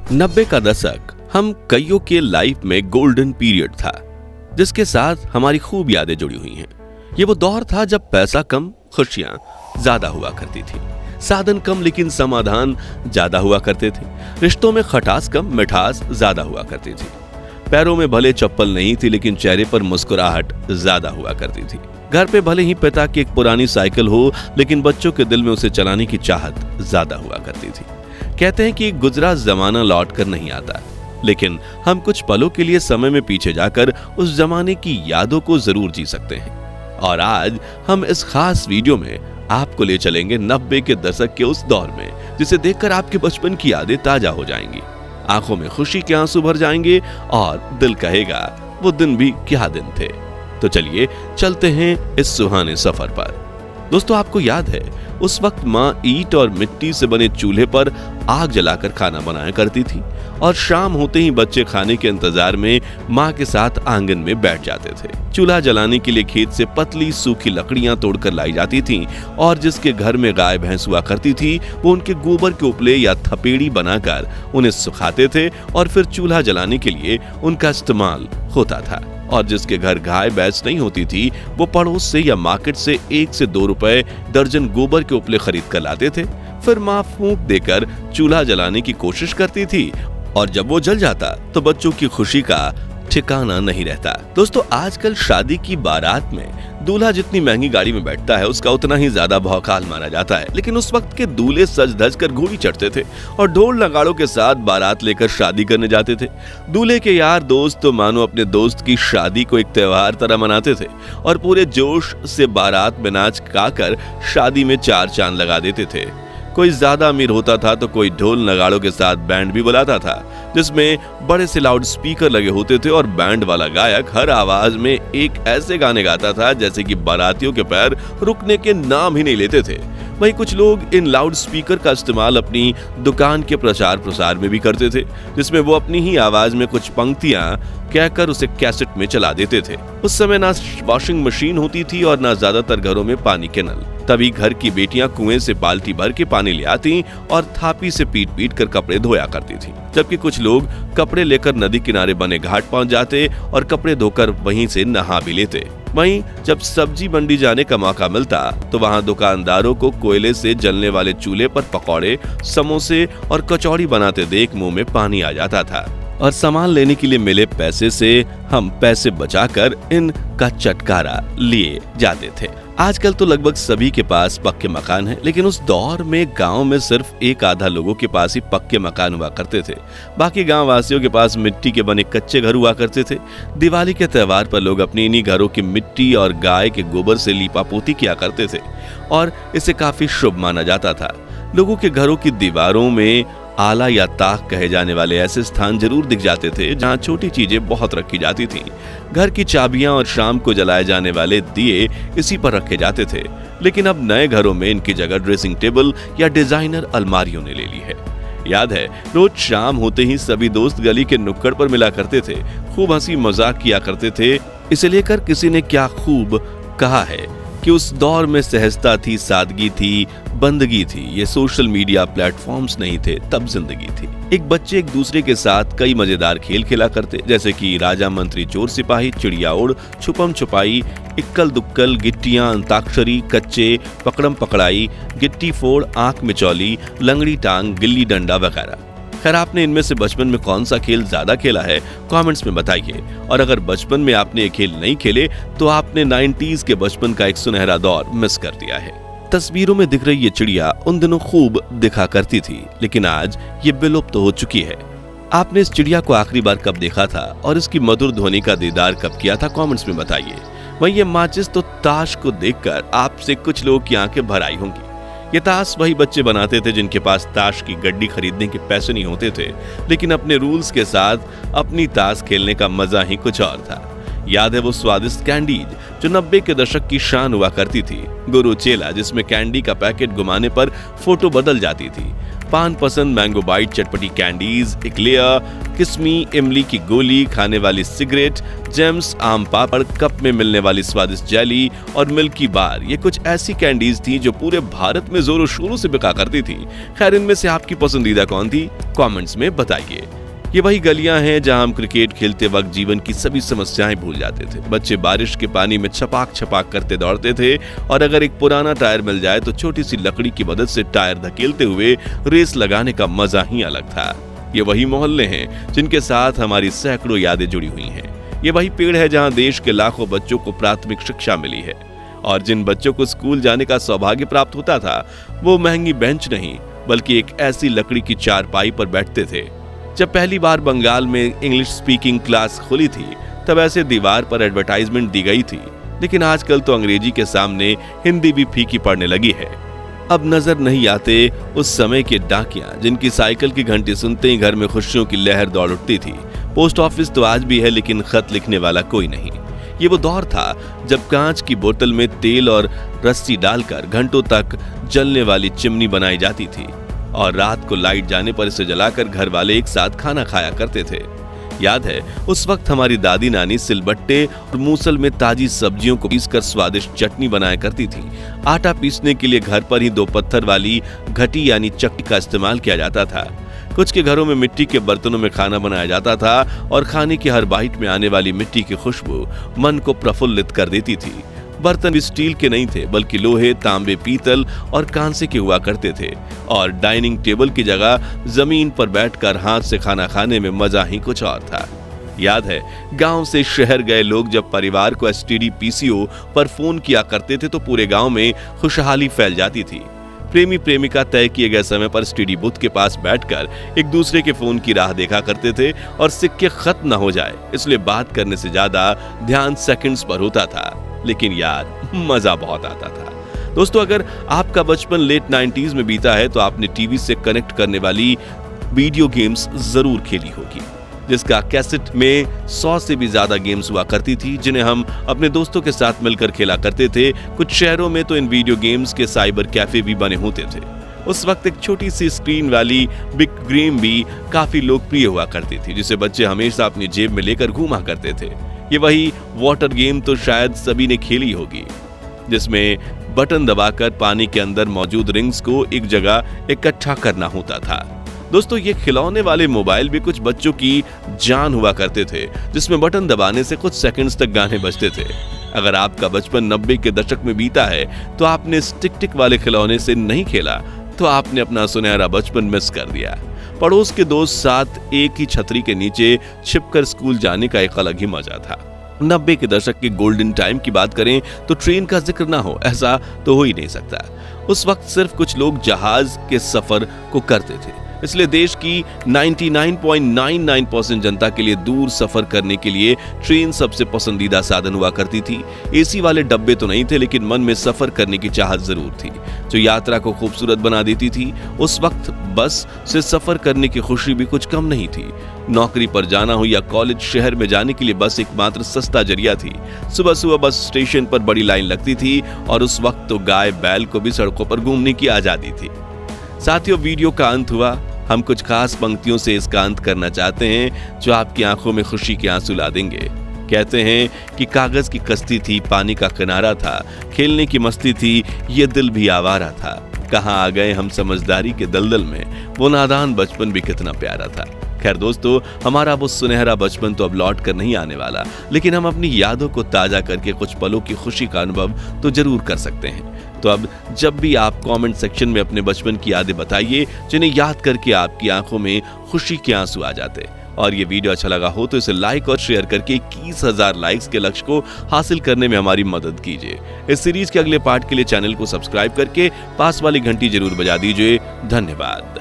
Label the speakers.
Speaker 1: 90 का दशक हम कईयों के लाइफ में गोल्डन पीरियड था, जिसके साथ हमारी खूब यादें जुड़ी हुई हैं। ये वो दौर था जब पैसा कम, खुशियां ज्यादा हुआ करती थी, साधन कम लेकिन समाधान ज्यादा हुआ करते थे, रिश्तों में खटास कम, मिठास ज्यादा हुआ करती थी, पैरों में भले चप्पल नहीं थी लेकिन चेहरे पर मुस्कुराहट ज्यादा हुआ करती थी, घर पे भले ही पिता की एक पुरानी साइकिल हो लेकिन बच्चों के दिल में उसे चलाने की चाहत ज्यादा हुआ करती थी। कहते हैं कि गुजरा जमाना लौट कर नहीं आता, लेकिन हम कुछ पलों के लिए समय में पीछे जाकर उस जमाने की यादों को जरूर जी सकते हैं। और आज हम इस खास वीडियो में आपको ले चलेंगे 90 के दशक के उस दौर में, जिसे देखकर आपके बचपन की यादें ताजा हो जाएंगी, आंखों में खुशी के आंसू भर जाएंगे और दिल कहेगा वो दिन भी क्या दिन थे। तो चलिए चलते हैं इस सुहाने सफर पर। दोस्तों, आपको याद है उस वक्त माँ ईंट और मिट्टी से बने चूल्हे पर आग जलाकर खाना बनाया करती थी और शाम होते ही बच्चे खाने के इंतजार में माँ के साथ आंगन में बैठ जाते थे। चूल्हा जलाने के लिए खेत से पतली सूखी लकड़ियां तोड़कर लाई जाती थीं और जिसके घर में गाय भैंस हुआ करती थी वो उनके गोबर के उपले या थपेड़ी बनाकर उन्हें सुखाते थे और फिर चूल्हा जलाने के लिए उनका इस्तेमाल होता था। और जिसके घर गाय भैंस नहीं होती थी वो पड़ोस से या मार्केट से 1 से 2 रुपए दर्जन गोबर के उपले खरीद कर लाते थे। फिर माँ फूंक देकर चूल्हा जलाने की कोशिश करती थी और जब वो जल जाता तो बच्चों की खुशी का ठिकाना नहीं रहता। दोस्तों, आजकल शादी की बारात में दूल्हा जितनी महंगी गाड़ी में बैठता है उसका उतना ही ज्यादा भौकाल माना जाता है, लेकिन उस वक्त के दूल्हे सज धज कर घोड़ी चढ़ते थे और ढोल नगाड़ों के साथ बारात लेकर शादी करने जाते थे। दूल्हे के यार दोस्त तो मानो अपने दोस्त की शादी को एक त्योहार तरह मनाते थे और पूरे जोश से बारात में नाच गाकर शादी में 4 चांद लगा देते थे। कोई ज्यादा अमीर होता था तो कोई ढोल नगाड़ों के साथ बैंड भी बुलाता था, जिसमें बड़े से लाउड स्पीकर लगे होते थे और बैंड वाला गायक हर आवाज में एक ऐसे गाने गाता था जैसे कि बारातियों के पैर रुकने के नाम ही नहीं लेते थे। वहीं कुछ लोग इन लाउड स्पीकर का इस्तेमाल अपनी दुकान के प्रचार प्रसार में भी करते थे, जिसमें वो अपनी ही आवाज में कुछ पंक्तियां कहकर उसे कैसेट में चला देते थे। उस समय ना वॉशिंग मशीन होती थी और ना ज्यादातर घरों में पानी के नल, तभी घर की बेटियां कुएं से बाल्टी भर के पानी ले आती और थापी से पीट पीट कर कपड़े धोया करती थी, जबकि कुछ लोग कपड़े लेकर नदी किनारे बने घाट पहुंच जाते और कपड़े धोकर वहीं से नहा भी लेते। वहीं जब सब्जी मंडी जाने का मौका मिलता तो वहां दुकानदारों को कोयले से जलने वाले चूल्हे पर पकौड़े, समोसे और कचौड़ी बनाते देख मुंह में पानी आ जाता था और सामान लेने के लिए मिले पैसे से हम पैसे बचाकर इनका चटकारा लिए जाते थे। आजकल तो लगभग सभी के पास पक्के मकान हैं, लेकिन उस दौर में गांव में सिर्फ 1 आधा लोगों के पास ही पक्के मकान हुआ करते थे। बाकी गांव वासियों के पास मिट्टी के बने कच्चे घर हुआ करते थे। दिवाली के त्योहार पर लोग अपनी इन्हीं घरों की मिट्टी और गाय के गोबर से लीपापोती किया करते थे और इसे काफी शुभ माना जाता था। लोगों के घरों की दीवारों में आला या ताक कहे जाने वाले ऐसे स्थान जरूर दिख जाते थे जहां छोटी चीजें बहुत रखी जाती थीं। घर की चाबियां और शाम को जलाए जाने वाले दिए इसी पर रखे जाते थे, लेकिन अब नए घरों में इनकी जगह ड्रेसिंग टेबल या डिजाइनर अलमारियों ने ले ली है। याद है, रोज शाम होते ही सभी दोस्त गली के नुक्कड़ पर मिला करते थे, खूब हंसी मजाक किया करते थे। इसे लेकर किसी ने क्या खूब कहा है कि उस दौर में सहजता थी, सादगी थी, बंदगी थी। ये सोशल मीडिया प्लेटफॉर्म्स नहीं थे, तब जिंदगी थी। एक बच्चे एक दूसरे के साथ कई मजेदार खेल खेला करते, जैसे कि राजा मंत्री चोर सिपाही, चिड़िया उड़, छुपम छुपाई, इक्कल दुक्कल, गिट्टियां, अंताक्षरी, कच्चे, पकड़म पकड़ाई, गिट्टी फोड़, आंख मिचौली, लंगड़ी टांग, गिल्ली डंडा वगैरह। खैर, आपने इनमें से बचपन में कौन सा खेल ज्यादा खेला है कमेंट्स में बताइए। और अगर बचपन में आपने ये खेल नहीं खेले तो आपने 90s के बचपन का एक सुनहरा दौर मिस कर दिया है। तस्वीरों में दिख रही ये चिड़िया उन दिनों खूब दिखा करती थी, लेकिन आज ये विलुप्त हो चुकी है। आपने इस चिड़िया को आखिरी बार कब देखा था और इसकी मधुर ध्वनि का दीदार कब किया था, कमेंट्स में बताइए। वहीं ये माचिस तो ताश को देखकर आपसे कुछ लोगों की आंखें भर आई होंगी। ये ताश वही बच्चे बनाते थे जिनके पास ताश की गड्डी खरीदने के पैसे नहीं होते थे, लेकिन अपने रूल्स के साथ अपनी ताश खेलने का मजा ही कुछ और था। याद है वो स्वादिष्ट कैंडीज जो 90 के दशक की शान हुआ करती थी, गुरु चेला जिसमें कैंडी का पैकेट घुमाने पर फोटो बदल जाती थी, पान पसंद, मैंगो बाइट, चटपटी कैंडीज, इक्लेयर, किस्मी, इमली की गोली, खाने वाली सिगरेट, जेम्स, आम पापड़, कप में मिलने वाली स्वादिष्ट जेली और मिल्की बार, ये कुछ ऐसी कैंडीज थी जो पूरे भारत में जोरों शोरों से बिका करती थी। खैर, इनमें से आपकी पसंदीदा कौन थी? कमेंट्स में बताइए। ये वही गलियां हैं जहां हम क्रिकेट खेलते वक्त जीवन की सभी समस्याएं भूल जाते थे। बच्चे बारिश के पानी में छपाक छपाक करते दौड़ते थे और अगर एक पुराना टायर मिल जाए तो छोटी सी लकड़ी की मदद से टायर धकेलते हुए रेस लगाने का मजा ही अलग था। ये वही मोहल्ले हैं जिनके साथ हमारी सैकड़ों यादें जुड़ी हुई हैं। ये वही पेड़ है जहां देश के लाखों बच्चों को प्राथमिक शिक्षा मिली है। और जिन बच्चों को स्कूल जाने का सौभाग्य प्राप्त होता था, वो महंगी बेंच नहीं बल्कि एक ऐसी लकड़ी की चारपाई पर बैठते थे। जब पहली बार बंगाल में इंग्लिश स्पीकिंग क्लास खुली थी, तब ऐसे दीवार पर एडवर्टाइजमेंट दी गई थी, लेकिन आजकल तो अंग्रेजी के सामने हिंदी भी फीकी पड़ने लगी है। अब नजर नहीं आते उस समय के डाकिया जिनकी साइकिल की घंटी सुनते ही घर में खुशियों की लहर दौड़ उठती थी। पोस्ट ऑफिस तो आज भी है, लेकिन खत लिखने वाला कोई नहीं। ये वो दौर था जब कांच की बोतल में तेल और रस्सी डालकर घंटों तक जलने वाली चिमनी बनाई जाती थी और रात को लाइट जाने पर इसे जलाकर घर वाले एक साथ खाना खाया करते थे। याद है, उस वक्त हमारी दादी नानी सिलबट्टे और मूसल में ताजी सब्जियों को पीसकर स्वादिष्ट चटनी बनाया करती थी। आटा पीसने के लिए घर पर ही 2 पत्थर वाली घटी यानी चक्की का इस्तेमाल किया जाता था। कुछ के घरों में मिट्टी के बर्तनों में खाना बनाया जाता था और खाने की हर बाइट में आने वाली मिट्टी की खुशबू मन को प्रफुल्लित कर देती थी। बर्तन भी स्टील के नहीं थे बल्कि लोहे, तांबे, पीतल और कांसे के हुआ करते थे और डाइनिंग टेबल की जगह जमीन पर बैठकर हाथ से खाना खाने में मजा ही कुछ और था। याद है, गांव से शहर गए लोग जब परिवार को एसटीडी पीसीओ पर फोन किया करते थे तो पूरे गांव में खुशहाली फैल जाती थी। प्रेमी प्रेमिका तय किए गए समय पर एसटीडी बूथ के पास बैठकर एक दूसरे के फोन की राह देखा करते थे और सिक्के खत्म न हो जाए इसलिए बात करने से ज्यादा ध्यान सेकंड्स पर होता था। लेकिन यार, मजा बहुत आता था। दोस्तों, अगर आपका बचपन लेट 90s में बीता है तो आपने टीवी से कनेक्ट करने वाली वीडियो गेम्स जरूर खेली होगी, जिसका कैसेट में 100 से भी ज्यादा गेम्स हुआ करती थी जिन्हें हम अपने दोस्तों के साथ मिलकर खेला करते थे। कुछ शहरों में तो इन वीडियो गेम्स के साइबर कैफे भी बने होते थे। उस वक्त एक छोटी सी स्क्रीन वाली बिग गेम भी काफी लोकप्रिय हुआ करती थी जिसे बच्चे हमेशा अपनी जेब में लेकर घूमा करते थे। ये वही वाटर गेम तो शायद सभी ने खेली होगी, जिसमें बटन दबाकर पानी के अंदर मौजूद रिंग्स को एक जगह इकट्ठा करना होता था। दोस्तों, ये खिलौने वाले मोबाइल भी कुछ बच्चों की जान हुआ करते थे, जिसमें बटन दबाने से कुछ सेकंड्स तक गाने बजते थे। अगर आपका बचपन 90 के दशक में बीता है तो आपने टिक टिक वाले खिलौने से नहीं खेला तो आपने अपना सुनहरा बचपन मिस कर दिया। पड़ोस के दोस्त साथ एक ही छतरी के नीचे छिपकर स्कूल जाने का एक अलग ही मजा था। 90 के दशक के गोल्डन टाइम की बात करें तो ट्रेन का जिक्र ना हो ऐसा तो हो ही नहीं सकता। उस वक्त सिर्फ कुछ लोग जहाज के सफर को करते थे, इसलिए देश की 99.99% जनता के लिए दूर सफर करने के लिए ट्रेन सबसे पसंदीदा साधन हुआ करती थी। एसी वाले डब्बे तो नहीं थे, लेकिन मन में सफर करने की चाहत जरूर थी जो यात्रा को खूबसूरत बना देती थी। उस वक्त बस से सफर करने की खुशी भी कुछ कम नहीं थी। नौकरी पर जाना हो या कॉलेज, शहर में जाने के लिए बस एकमात्र सस्ता जरिया थी। सुबह सुबह बस स्टेशन पर बड़ी लाइन लगती थी और उस वक्त तो गाय बैल को भी सड़कों पर घूमने की आजादी थी। साथियों, वीडियो का अंत हुआ। हम कुछ खास पंक्तियों से इसका अंत करना चाहते हैं जो आपकी आंखों में खुशी के आंसू ला देंगे। कहते हैं कि कागज की कश्ती थी, पानी का किनारा था, खेलने की मस्ती थी, ये दिल भी आवारा था। कहाँ आ गए हम समझदारी के दलदल में, वो नादान बचपन भी कितना प्यारा था। खैर दोस्तों, हमारा वो सुनहरा बचपन तो अब लौट कर नहीं आने वाला, लेकिन हम अपनी यादों को ताजा करके कुछ पलों की खुशी का अनुभव तो जरूर कर सकते हैं। तो अब जब भी आप कमेंट सेक्शन में अपने बचपन की यादें बताइए जिन्हें याद करके आपकी आंखों में खुशी के आंसू आ जाते। और ये वीडियो अच्छा लगा हो तो इसे लाइक और शेयर करके 21,000 लाइक्स के लक्ष्य को हासिल करने में हमारी मदद कीजिए। इस सीरीज के अगले पार्ट के लिए चैनल को सब्सक्राइब करके पास वाली घंटी जरूर बजा दीजिए। धन्यवाद।